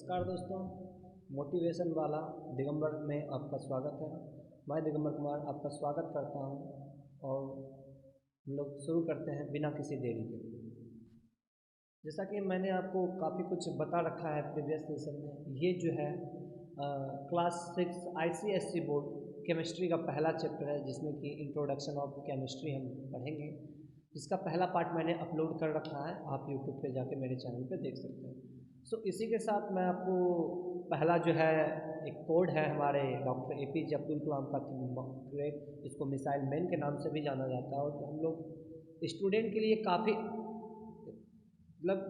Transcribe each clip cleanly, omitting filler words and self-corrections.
नमस्कार दोस्तों, मोटिवेशन वाला दिगंबर में आपका स्वागत है। मैं दिगंबर कुमार आपका स्वागत करता हूं और हम लोग शुरू करते हैं बिना किसी देरी के। जैसा कि मैंने आपको काफ़ी कुछ बता रखा है प्रीवियस सेशन में, ये जो है क्लास 6 ICSE बोर्ड केमिस्ट्री का पहला चैप्टर है, जिसमें कि इंट्रोडक्शन ऑफ केमिस्ट्री हम पढ़ेंगे, जिसका पहला पार्ट मैंने अपलोड कर रखा है। आप यूट्यूब पे जाके मेरे चैनल पे देख सकते हैं। सो इसी के साथ मैं आपको पहला जो है एक कोड है हमारे डॉक्टर APJ अब्दुल कलाम का, ग्रेट, इसको मिसाइल मैन के नाम से भी जाना जाता है। और हम लोग स्टूडेंट के लिए काफ़ी मतलब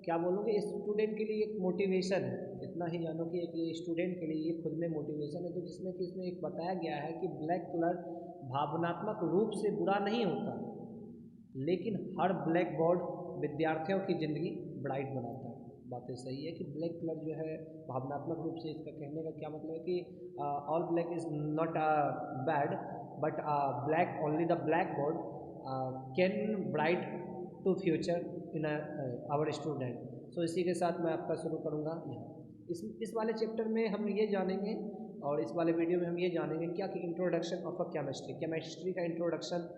क्या बोलूँगे, स्टूडेंट के लिए एक मोटिवेशन है। इतना ही जानो कि एक ये स्टूडेंट के लिए ये खुद में मोटिवेशन है। तो जिसमें कि इसमें एक बताया गया है कि ब्लैक कलर भावनात्मक रूप से बुरा नहीं होता, लेकिन हर ब्लैक बोर्ड विद्यार्थियों की ज़िंदगी ब्राइट बनाता है। बातें सही है कि ब्लैक कलर जो है भावनात्मक रूप से, इसका कहने का क्या मतलब है कि all black is not bad, but black only the blackboard can bright to future in our student. So इसी के साथ मैं आपका शुरू करूँगा यहाँ। इस वाले चैप्टर में हम ये जानेंगे, और इस वाले वीडियो में हम ये जानेंगे क्या कि इंट्रोडक्शन ऑफ अ केमिस्ट्री का इंट्रोडक्शन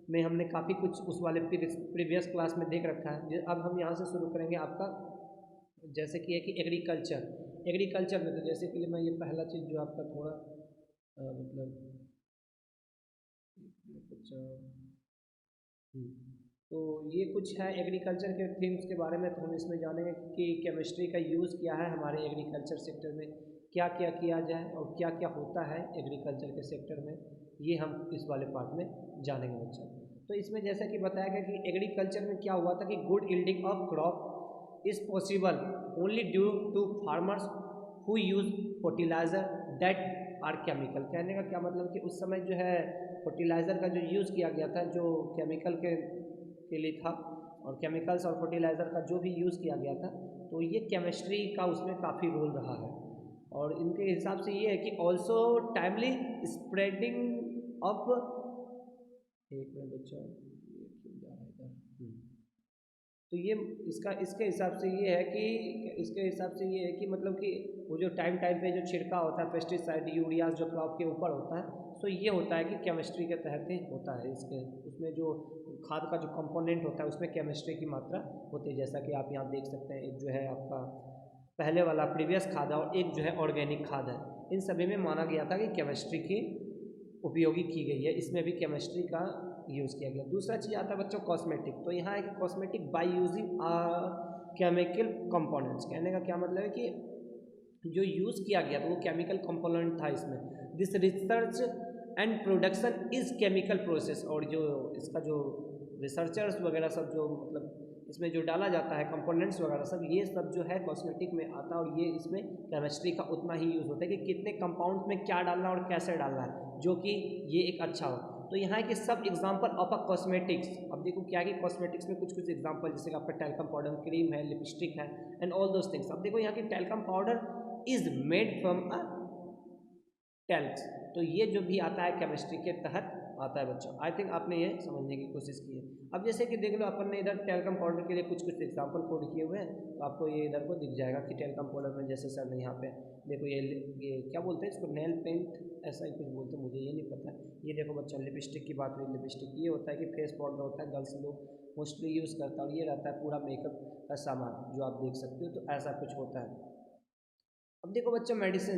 में हमने काफ़ी कुछ उस वाले प्रीवियस क्लास में देख रखा है। अब हम यहाँ से शुरू करेंगे आपका, जैसे कि है कि एग्रीकल्चर में। तो जैसे कि मैं ये पहला चीज़ जो आपका थोड़ा मतलब कुछ तो ये कुछ है एग्रीकल्चर के थीम्स के बारे में। तो हम इसमें जानेंगे कि केमिस्ट्री का यूज़ क्या है हमारे एग्रीकल्चर सेक्टर में, क्या क्या किया जाए और क्या क्या होता है एग्रीकल्चर के सेक्टर में, ये हम इस वाले पार्ट में जानेंगे बच्चों। तो इसमें जैसा कि बताया गया कि एग्रीकल्चर में क्या हुआ था कि good yielding of crop is possible only due to farmers who use fertiliser that are chemical. कहने का क्या मतलब कि उस समय जो है फर्टिलाइज़र का जो यूज़ किया गया था, जो केमिकल के लिए था, और केमिकल्स और फर्टिलाइज़र का जो भी यूज़ किया गया था, तो ये केमिस्ट्री का उसमें काफ़ी रोल रहा है। और इनके हिसाब से ये है कि ऑल्सो टाइमली स्प्रेडिंग ऑफ, एक मिनट बच्चों, ये क्यों जा रहा है इधर। तो ये इसके हिसाब से ये है कि मतलब कि वो जो टाइम पे जो छिड़काव होता है पेस्टिसाइड यूरियाज जो क्रॉप के ऊपर होता है, तो ये होता है कि केमिस्ट्री के तहत ही होता है। उसमें जो खाद का जो कंपोनेंट होता है उसमें केमिस्ट्री की मात्रा होती है। जैसा कि आप यहाँ देख सकते हैं, एक जो है आपका पहले वाला प्रीवियस खाद है और एक जो है ऑर्गेनिक खाद है। इन सभी में माना गया था कि केमिस्ट्री की उपयोगी की गई है, इसमें भी केमिस्ट्री का यूज़ किया गया। दूसरा चीज़ आता है बच्चों कॉस्मेटिक। तो यहाँ है कि cosmetic by using chemical components. कहने का क्या मतलब है कि जो यूज़ किया गया था वो केमिकल कंपोनेंट था इसमें। This research and production is chemical process. और जो इसका जो रिसर्चर्स वगैरह सब जो मतलब इसमें जो डाला जाता है कंपोनेंट्स वगैरह सब, ये सब जो है कॉस्मेटिक में आता है। और ये इसमें केमिस्ट्री का उतना ही यूज़ होता है कि कितने कंपाउंड में क्या डालना और कैसे डालना है, जो कि ये एक अच्छा हो। तो यहाँ के सब एग्जाम्पल ऑफ अ कॉस्मेटिक्स। अब देखो क्या कि कॉस्मेटिक्स में कुछ एग्जाम्पल, जैसे कि आपका टैल्कम पाउडर, क्रीम है, लिपस्टिक है, एंड ऑल दोज थिंग्स। अब देखो यहाँ की talcum powder is made from a talcs. तो ये जो भी आता है केमिस्ट्री के तहत आता है बच्चों। आई थिंक आपने ये समझने की कोशिश की है। अब जैसे कि देख लो, अपन ने इधर टैल्कम पाउडर के लिए कुछ एग्जाम्पल कोड किए हुए हैं, तो आपको ये इधर को दिख जाएगा कि टैल्कम पाउडर में जैसे सर ने यहाँ पे देखो ये क्या बोलते हैं इसको, नेल पेंट ऐसा ही कुछ बोलते हैं, मुझे ये नहीं पता। ये देखो बच्चों, लिपस्टिक की बात हुई। लिपस्टिक ये होता है कि फेस पाउडर होता है, गर्ल्स लोग मोस्टली यूज़ करता है, और ये रहता है पूरा मेकअप का सामान जो आप देख सकते हो। तो ऐसा कुछ होता है। अब देखो बच्चों, मेडिसिन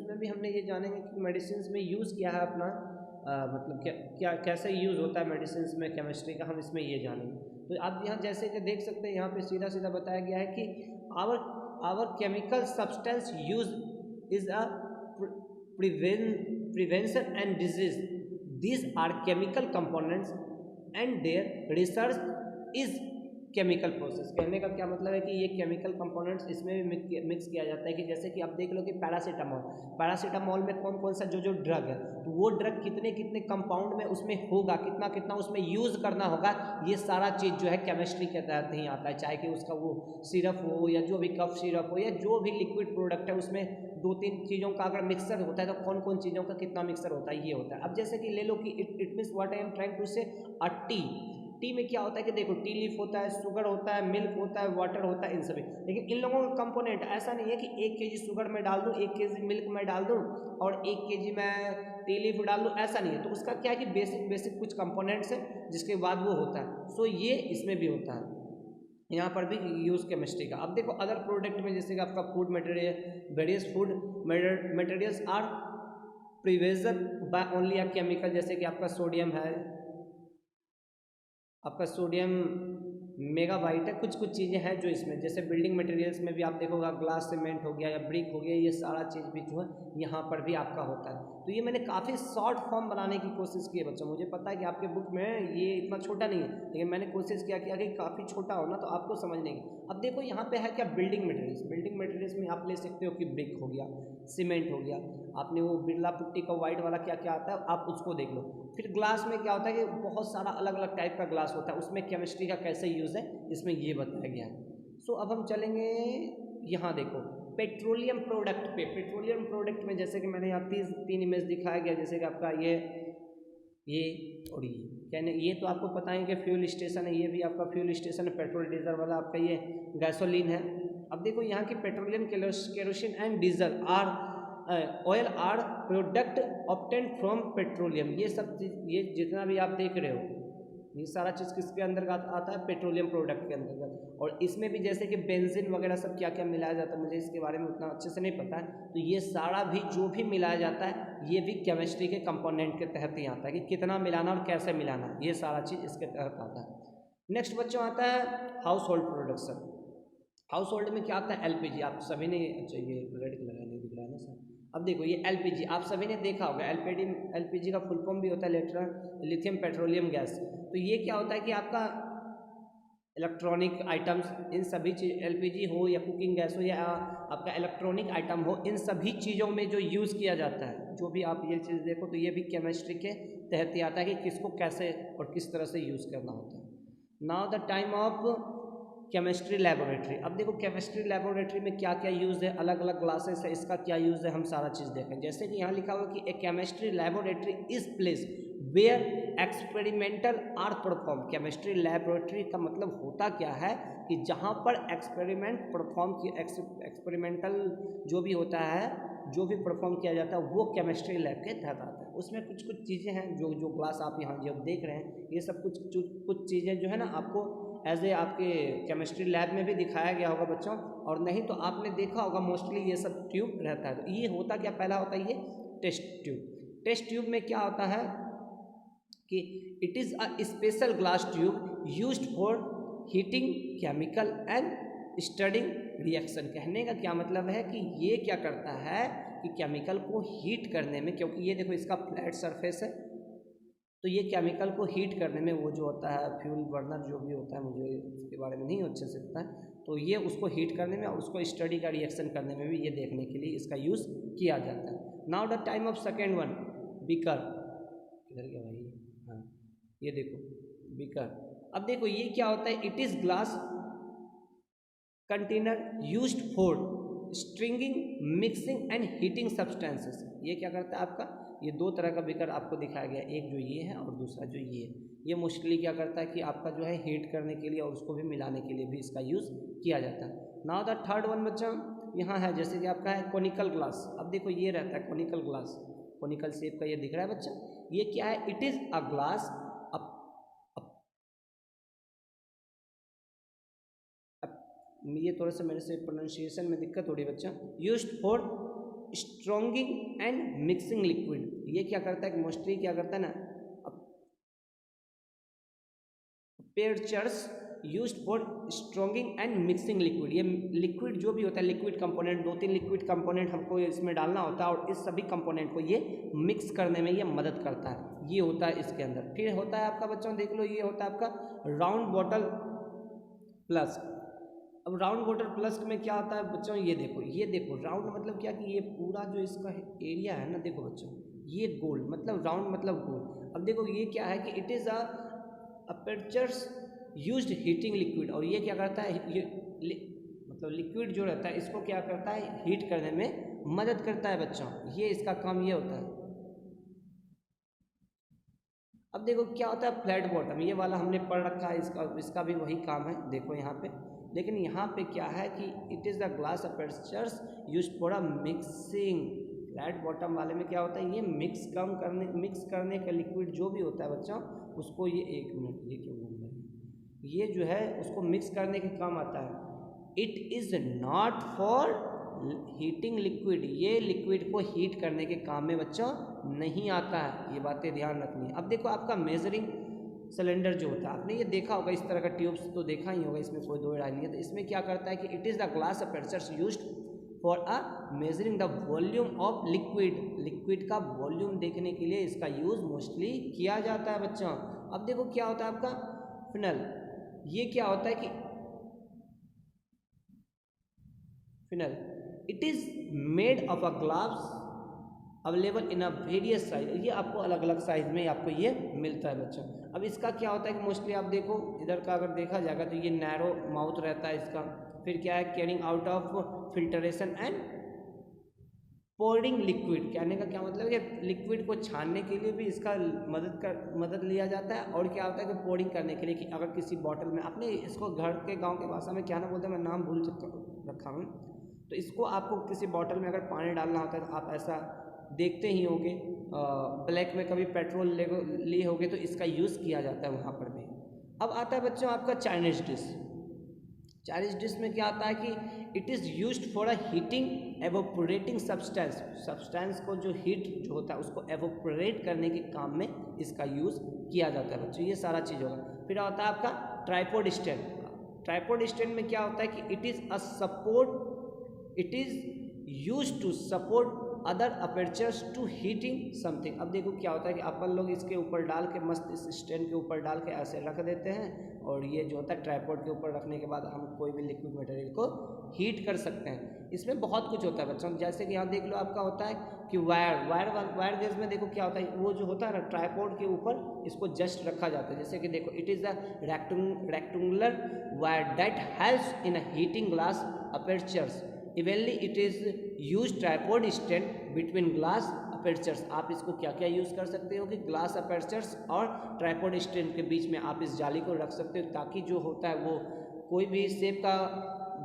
में भी हमने ये जानेंगे कि मेडिसिन में यूज़ क्या है अपना, मतलब क्या कैसे यूज़ होता है मेडिसिन में केमिस्ट्री का, हम इसमें ये जानेंगे। तो आप यहाँ जैसे कि देख सकते हैं, यहाँ पे सीधा बताया गया है कि our chemical substance use is a prevention and disease. These are chemical components and their research is chemical process. कहने का क्या मतलब है कि ये केमिकल कंपोनेंट्स इसमें भी मिक्स किया जाता है। कि जैसे कि आप देख लो कि पैरासीटामॉल में कौन कौन सा जो ड्रग है, तो वो ड्रग कितने कंपाउंड में उसमें होगा, कितना उसमें यूज़ करना होगा, ये सारा चीज़ जो है केमिस्ट्री के तहत ही आता है। चाहे कि उसका वो सिरप हो या जो भी कफ सिरप हो या जो भी लिक्विड प्रोडक्ट है, उसमें 2-3 चीज़ों का अगर मिक्सर होता है तो कौन चीज़ों का कितना मिक्सर होता है, ये होता है। अब जैसे कि ले लो कि it means what I am trying to say, a T T में क्या होता है कि देखो टी लीफ होता है, शुगर होता है, मिल्क होता है, वाटर होता है, इन सभी। लेकिन इन लोगों का कंपोनेंट ऐसा नहीं है कि 1 kg शुगर में डाल दूँ, 1 kg मिल्क में डाल दूँ और 1 kg मैं टी लीफ डाल दूँ, ऐसा नहीं है। तो उसका क्या है कि बेसिक कुछ कंपोनेंट्स है जिसके बाद वो होता है। सो ये इसमें भी होता है, यहाँ पर भी यूज़ केमिस्ट्री का। अब देखो अदर प्रोडक्ट में जैसे कि आपका food material, various food materials are prevision by only a chemical, जैसे कि आपका सोडियम है, आपका सोडियम मेगाबाइट है, कुछ चीज़ें हैं जो इसमें, जैसे बिल्डिंग मटेरियल्स में भी आप देखोगे ग्लास सीमेंट हो गया या ब्रिक हो गया, ये सारा चीज़ भी जो है यहाँ पर भी आपका होता है। तो ये मैंने काफ़ी शॉर्ट फॉर्म बनाने की कोशिश की है बच्चों। मुझे पता है कि आपके बुक में ये इतना छोटा नहीं है, लेकिन मैंने कोशिश किया कि अगर काफ़ी छोटा हो ना तो आपको समझने की। अब देखो यहाँ पे है क्या, बिल्डिंग मटेरियल्स। बिल्डिंग मटेरियल्स में आप ले सकते हो कि ब्रिक हो गया, सीमेंट हो गया, आपने वो बिरला पुट्टी का वाइट वाला क्या क्या आता है आप उसको देख लो। फिर ग्लास में क्या होता है कि बहुत सारा अलग अलग टाइप का ग्लास होता है, उसमें केमिस्ट्री का कैसे यूज़ है इसमें ये बताया गया है। सो अब हम चलेंगे यहाँ, देखो पेट्रोलियम प्रोडक्ट पे। पेट्रोलियम प्रोडक्ट में जैसे कि मैंने यहाँ 3 इमेज दिखाया गया, जैसे कि आपका ये और ये कहने, ये तो आपको पता है कि फ्यूल स्टेशन है, ये भी आपका फ्यूल स्टेशन है, पेट्रोल डीजल वाला आपका ये गैसोलीन है। अब देखो यहाँ की petroleum, kerosene and diesel are oil are product obtained from petroleum. ये सब चीज़, ये जितना भी आप देख रहे हो ये सारा चीज़ किसके अंतर्गत आता है, पेट्रोलियम प्रोडक्ट के अंतर्गत। और इसमें भी जैसे कि बेंजीन वगैरह सब क्या क्या मिलाया जाता है, मुझे इसके बारे में उतना अच्छे से नहीं पता है। तो ये सारा भी जो भी मिलाया जाता है ये भी केमिस्ट्री के कंपोनेंट के तहत ही आता है, कि कितना मिलाना और कैसे मिलाना, ये सारा चीज़ इसके तहत आता है। नेक्स्ट बच्चों आता है house hold production. House hold में क्या आता है, एलपीजी। आप सभी ने, अच्छा ये रेड कलर नहीं दिख रहा है ना सर। अब देखो ये एलपीजी आप सभी ने देखा होगा, एलपीजी का फुल फॉर्म भी होता है लिथियम पेट्रोलियम गैस। तो ये क्या होता है कि आपका इलेक्ट्रॉनिक आइटम्स, इन सभी चीज, एलपीजी हो या कुकिंग गैस हो या आपका इलेक्ट्रॉनिक आइटम हो, इन सभी चीज़ों में जो यूज़ किया जाता है, जो भी आप ये चीज़ देखो तो ये भी केमिस्ट्री के तहत ही आता है कि किसको कैसे और किस तरह से यूज़ करना होता है। Now the time of chemistry laboratory. अब देखो केमिस्ट्री लेबोरेटरी में क्या क्या यूज़ है, अलग अलग क्लासेस है, इसका क्या यूज़ है, हम सारा चीज़ देखें। जैसे कि यहाँ लिखा हुआ कि a chemistry laboratory is place where experimental are perform. Chemistry laboratory का मतलब होता क्या है कि जहाँ पर एक्सपेरिमेंट परफॉर्म किया, एक्सपेरिमेंटल जो भी होता है, जो भी परफॉर्म किया जाता है वो केमिस्ट्री लैब के तहत आता है। उसमें कुछ चीज़ें हैं जो क्लास आप यहाँ जो देख रहे हैं, ये सब कुछ चीज़ें जो है ना आपको एज ए आपके केमिस्ट्री लैब में भी दिखाया गया होगा बच्चों, और नहीं तो आपने देखा होगा मोस्टली ये सब ट्यूब रहता है। तो ये होता क्या, पहला होता है ये टेस्ट ट्यूब। टेस्ट ट्यूब में क्या होता है कि it is a special glass tube used for heating chemical and studying reaction. कहने का क्या मतलब है कि ये क्या करता है कि केमिकल को हीट करने में, क्योंकि ये देखो इसका फ्लैट सरफेस है, तो ये केमिकल को हीट करने में वो जो होता है फ्यूल बर्नर जो भी होता है, मुझे उसके बारे में नहीं अच्छे से पता है, तो ये उसको हीट करने में और उसको स्टडी का रिएक्शन करने में भी ये देखने के लिए इसका यूज़ किया जाता है। Now the time of second one, beaker. किधर गया भाई, हाँ ये देखो बीकर। अब देखो ये क्या होता है, it is glass container used for stringing, mixing and heating substances. ये क्या करता है आपका, ये 2 तरह का बीकर आपको दिखाया गया, एक जो ये है और दूसरा जो ये है। ये मोस्टली क्या करता है कि आपका जो है हीट करने के लिए और उसको भी मिलाने के लिए भी इसका यूज़ किया जाता है। नाउ द थर्ड वन बच्चा यहाँ है, जैसे कि आपका है कोनिकल ग्लास। अब देखो ये रहता है कोनिकल ग्लास, कोनिकल शेप का ये दिख रहा है बच्चा, ये क्या है, इट इज़ अ ग्लास, ये थोड़ा सा मेरे से प्रोनाउंसिएशन में दिक्कत हो रही है बच्चा, used for stronging and mixing liquid. ये क्या करता है कि मोस्टली क्या करता है ना, apertures used for stronging and mixing liquid. ये लिक्विड जो भी होता है, लिक्विड कंपोनेंट, 2-3 लिक्विड कंपोनेंट हमको इसमें डालना होता है और इस सभी कंपोनेंट को ये मिक्स करने में ये मदद करता है, ये होता है इसके अंदर। फिर होता है आपका बच्चों देख लो, ये होता है आपका राउंड बॉटल फ्लास्क। अब राउंड वाटर फ्लास्क में क्या होता है बच्चों, ये देखो राउंड मतलब क्या कि ये पूरा जो इसका एरिया है ना, देखो बच्चों ये गोल, मतलब राउंड मतलब गोल। अब देखो ये क्या है कि it is a apertures used heating liquid, और ये क्या करता है, ये मतलब लिक्विड जो रहता है इसको क्या करता है, हीट करने में मदद करता है बच्चों, ये इसका काम ये होता है। अब देखो क्या होता है फ्लैट बॉटम, ये वाला हमने पढ़ रखा है, इसका भी वही काम है, देखो यहाँ पे। लेकिन यहाँ पे क्या है कि it is the glass apertures used for a mixing. Flat bottom वाले में क्या होता है, ये मिक्स करने का लिक्विड जो भी होता है बच्चों, उसको ये, एक मिनट, ये क्यों घूम रहा है, ये जो है उसको मिक्स करने के काम आता है। It is not for heating liquid, ये लिक्विड को हीट करने के काम में बच्चों नहीं आता है, ये बातें ध्यान रखनी है। अब देखो आपका मेजरिंग सिलेंडर जो होता है, आपने ये देखा होगा, इस तरह का ट्यूब्स तो देखा ही होगा, इसमें कोई दो राय नहीं है। तो इसमें क्या करता है कि it is the glass apertures used for a measuring the volume of liquid, liquid का वॉल्यूम देखने के लिए इसका यूज़ मोस्टली किया जाता है बच्चों। अब देखो क्या होता है आपका फिनल, ये क्या होता है कि funnel, it is made of a glass available in a various size, ये आपको अलग अलग साइज में आपको ये मिलता है बच्चों। अब इसका क्या होता है कि मोस्टली आप देखो इधर का अगर देखा जाएगा तो ये नैरो माउथ रहता है इसका। फिर क्या है, carrying out of filtration and pouring liquid, कहने का क्या मतलब है कि लिक्विड को छानने के लिए भी इसका मदद लिया जाता है। और क्या होता है कि पोरिंग करने के लिए, कि अगर किसी बॉटल में, अपने इसको घर के गांव के भाषा में क्या ना बोलते हैं, मैं नाम भूल रखा हूँ, तो इसको आपको किसी बॉटल में अगर पानी डालना होता है तो आप ऐसा देखते ही होंगे, ब्लैक में कभी पेट्रोल लिए होंगे तो इसका यूज़ किया जाता है वहाँ पर भी। अब आता है बच्चों आपका चाइनीज डिश। चाइनीज डिश में क्या आता है कि it is used for a heating evaporating substance, substance को जो हीट जो होता है उसको एवोपोरेट करने के काम में इसका यूज़ किया जाता है बच्चों। ये सारा चीज़ होगा। फिर आता है आपका ट्राइपॉड स्टैंड। ट्राइपॉड स्टैंड में क्या होता है कि it is a support, it is used to support other apertures to heating something. अब देखो क्या होता है कि अपन लोग इसके ऊपर डाल के, मस्त इस स्टैंड के ऊपर डाल के ऐसे रख देते हैं, और ये जो होता है ट्राइपॉड के ऊपर रखने के बाद हम कोई भी लिक्विड मटेरियल को हीट कर सकते हैं। इसमें बहुत कुछ होता है बच्चों, जैसे कि यहाँ देख लो आपका होता है कि वायर गेज में देखो क्या होता है, वो जो होता है ना ट्राइपॉड के ऊपर इसको जस्ट रखा जाता है। जैसे कि देखो it is a rectangular wire that helps in heating glass apertures. इवेंटली it is use tripod stand between glass apertures. आप इसको क्या क्या यूज़ कर सकते हो कि ग्लास अपर्चर्स और ट्राइपॉड स्टैंड के बीच में आप इस जाली को रख सकते हो, ताकि जो होता है वो कोई भी शेप का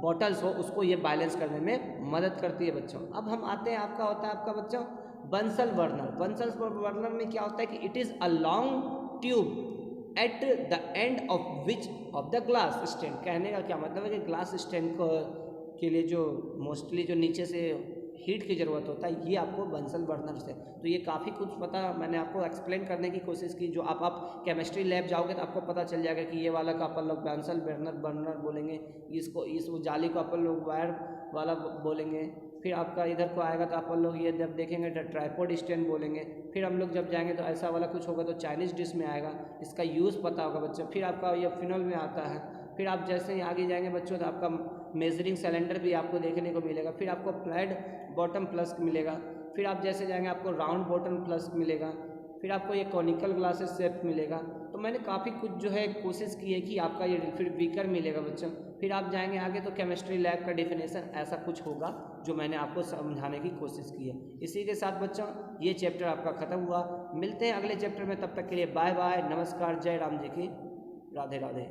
बॉटल्स हो उसको ये बैलेंस करने में मदद करती है बच्चों। अब हम आते हैं, आपका होता है आपका बच्चों बंसल बर्नर। बंसल बर्नर में क्या होता है कि it is a long tube at the end of which of the glass stand. कहने का क्या मतलब है कि ग्लास स्टैंड को के लिए जो मोस्टली जो नीचे से हीट की ज़रूरत होता है, ये आपको बंसल बर्नर से। तो ये काफ़ी कुछ पता मैंने आपको एक्सप्लेन करने की कोशिश की, जो आप केमिस्ट्री लैब जाओगे तो आपको पता चल जाएगा कि ये वाला का अपन लोग बंसल बर्नर बोलेंगे, इसको इस जाली को अपन लोग वायर वाला बोलेंगे। फिर आपका इधर को आएगा तो अपन लोग ये जब देखेंगे तो ट्राइपॉड स्टैंड बोलेंगे। फिर हम लोग जब जाएंगे तो ऐसा वाला कुछ होगा तो चाइनीज़ डिश में आएगा, इसका यूज़ पता होगा बच्चों। फिर आपका ये फिनल में आता है। फिर आप जैसे ही आगे जाएंगे बच्चों तो आपका मेजरिंग सिलेंडर भी आपको देखने को मिलेगा। फिर आपको फ्लैट बॉटम प्लस मिलेगा। फिर आप जैसे जाएंगे आपको राउंड बॉटम प्लस मिलेगा। फिर आपको ये कॉनिकल ग्लासेस शेप मिलेगा। तो मैंने काफ़ी कुछ जो है कोशिश की है कि आपका ये फिर बीकर मिलेगा बच्चों। फिर आप जाएंगे आगे तो केमिस्ट्री लैब का डेफिनेशन ऐसा कुछ होगा जो मैंने आपको समझाने की कोशिश की है। इसी के साथ बच्चों ये चैप्टर आपका ख़त्म हुआ। मिलते हैं अगले चैप्टर में, तब तक के लिए बाय बाय, नमस्कार, जय राम जी की, राधे राधे।